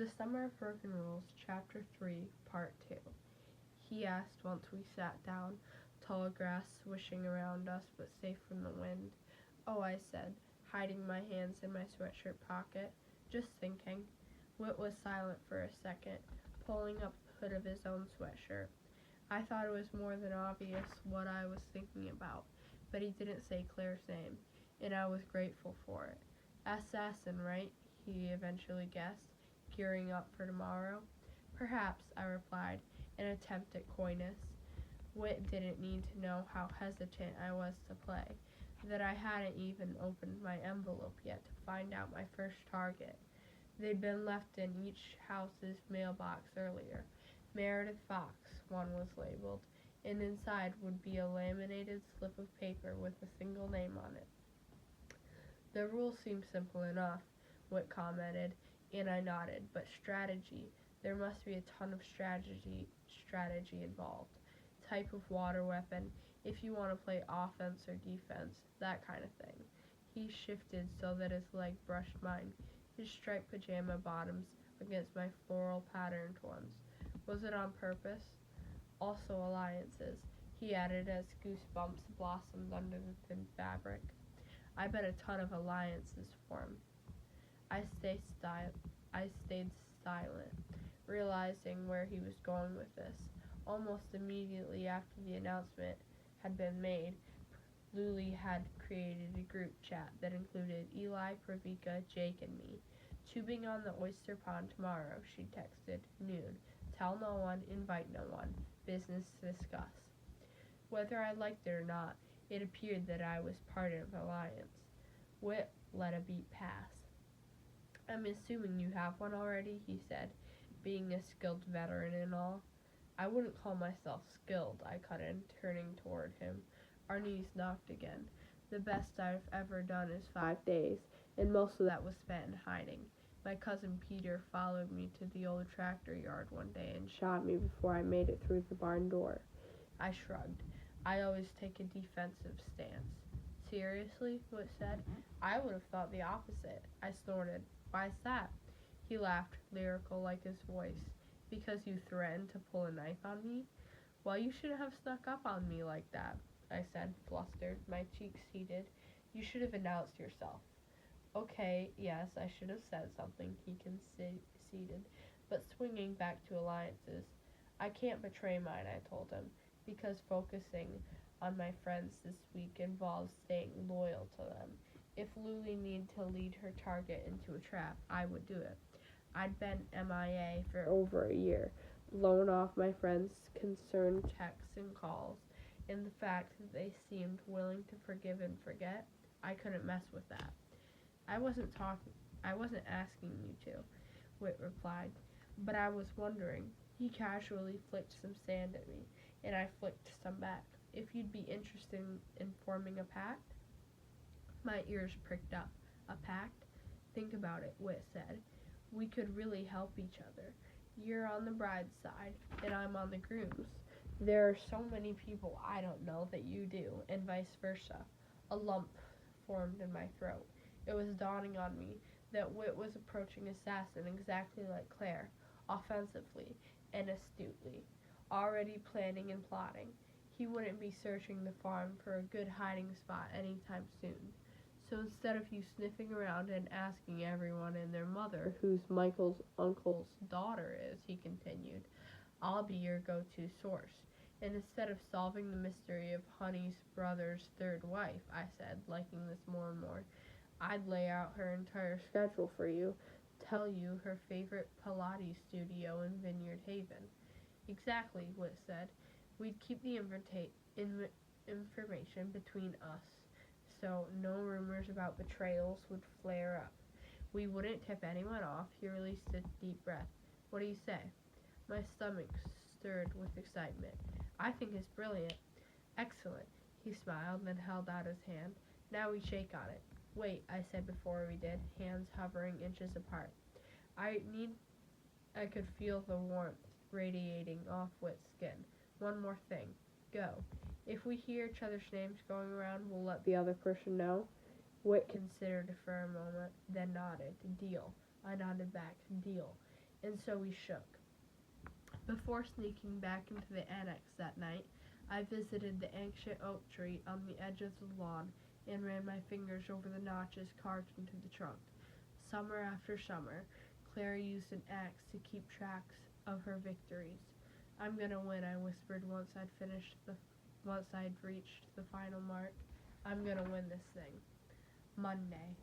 The Summer of Broken Rules, Chapter 3, Part 2. He asked once we sat down, tall grass swishing around us but safe from the wind. Oh, I said, hiding my hands in my sweatshirt pocket, just thinking. Whit was silent for a second, pulling up the hood of his own sweatshirt. I thought it was more than obvious what I was thinking about, but he didn't say Claire's name, and I was grateful for it. Assassin, right? He eventually guessed, gearing up for tomorrow. Perhaps, I replied, an attempt at coyness. Whit didn't need to know how hesitant I was to play, that I hadn't even opened my envelope yet to find out my first target. They'd been left in each house's mailbox earlier. Meredith Fox, one was labeled, and inside would be a laminated slip of paper with a single name on it. The rules seem simple enough, Whit commented, and I nodded, but strategy, there must be a ton of strategy involved. Type of water weapon, if you want to play offense or defense, that kind of thing. He shifted so that his leg brushed mine, his striped pajama bottoms against my floral patterned ones. Was it on purpose? Also alliances, he added as goosebumps blossomed under the thin fabric. I bet a ton of alliances form. I stayed silent, realizing where he was going with this. Almost immediately after the announcement had been made, Luli had created a group chat that included Eli, Pravika, Jake, and me. Tubing on the oyster pond tomorrow, she texted. Noon. Tell no one, invite no one. Business to discuss. Whether I liked it or not, it appeared that I was part of the alliance. Whit let a beat pass. I'm assuming you have one already, he said, being a skilled veteran and all. I wouldn't call myself skilled, I cut in, turning toward him. Our knees knocked again. The best I've ever done is 5 days, and most of that was spent in hiding. My cousin Peter followed me to the old tractor yard one day and shot me before I made it through the barn door. I shrugged. I always take a defensive stance. Seriously? Whit said. I would have thought the opposite. I snorted. Why's that? He laughed, lyrical like his voice. Because you threatened to pull a knife on me? Well, you shouldn't have snuck up on me like that, I said, flustered, my cheeks heated. You should have announced yourself. Okay, yes, I should have said something, he conceded, but swinging back to alliances. I can't betray mine, I told him, because focusing on my friends this week involves staying loyal to them. If Luli needed to lead her target into a trap, I would do it. I'd been MIA for over a year, blown off my friends' concerned texts and calls, and the fact that they seemed willing to forgive and forget, I couldn't mess with that. I wasn't asking you to, Whit replied, but I was wondering. He casually flicked some sand at me, and I flicked some back. If you'd be interested in forming a pact? My ears pricked up. A pact? Think about it, Whit said. We could really help each other. You're on the bride's side, and I'm on the groom's. There are so many people I don't know that you do, and vice versa. A lump formed in my throat. It was dawning on me that Whit was approaching Assassin exactly like Claire, offensively and astutely, already planning and plotting. He wouldn't be searching the farm for a good hiding spot anytime soon. So instead of you sniffing around and asking everyone and their mother who's Michael's uncle's daughter is, he continued, I'll be your go-to source. And instead of solving the mystery of Honey's brother's third wife, I said, liking this more and more, I'd lay out her entire schedule for you, tell you her favorite Pilates studio in Vineyard Haven. Exactly, Whit said. We'd keep the information between us, so no rumors about betrayals would flare up. We wouldn't tip anyone off. He released a deep breath. What do you say? My stomach stirred with excitement. I think it's brilliant. Excellent. He smiled, then held out his hand. Now we shake on it. Wait, I said before we did, hands hovering inches apart. I could feel the warmth radiating off Whit's skin. One more thing. Go. If we hear each other's names going around, we'll let the other person know. Whit considered it for a moment, then nodded. Deal. I nodded back. Deal. and so we shook. Before sneaking back into the annex that night, I visited the ancient oak tree on the edge of the lawn and ran my fingers over the notches carved into the trunk. Summer after summer, Claire used an axe to keep tracks of her victories. "I'm gonna win," I whispered once I'd reached the final mark. "I'm gonna win this thing." Monday.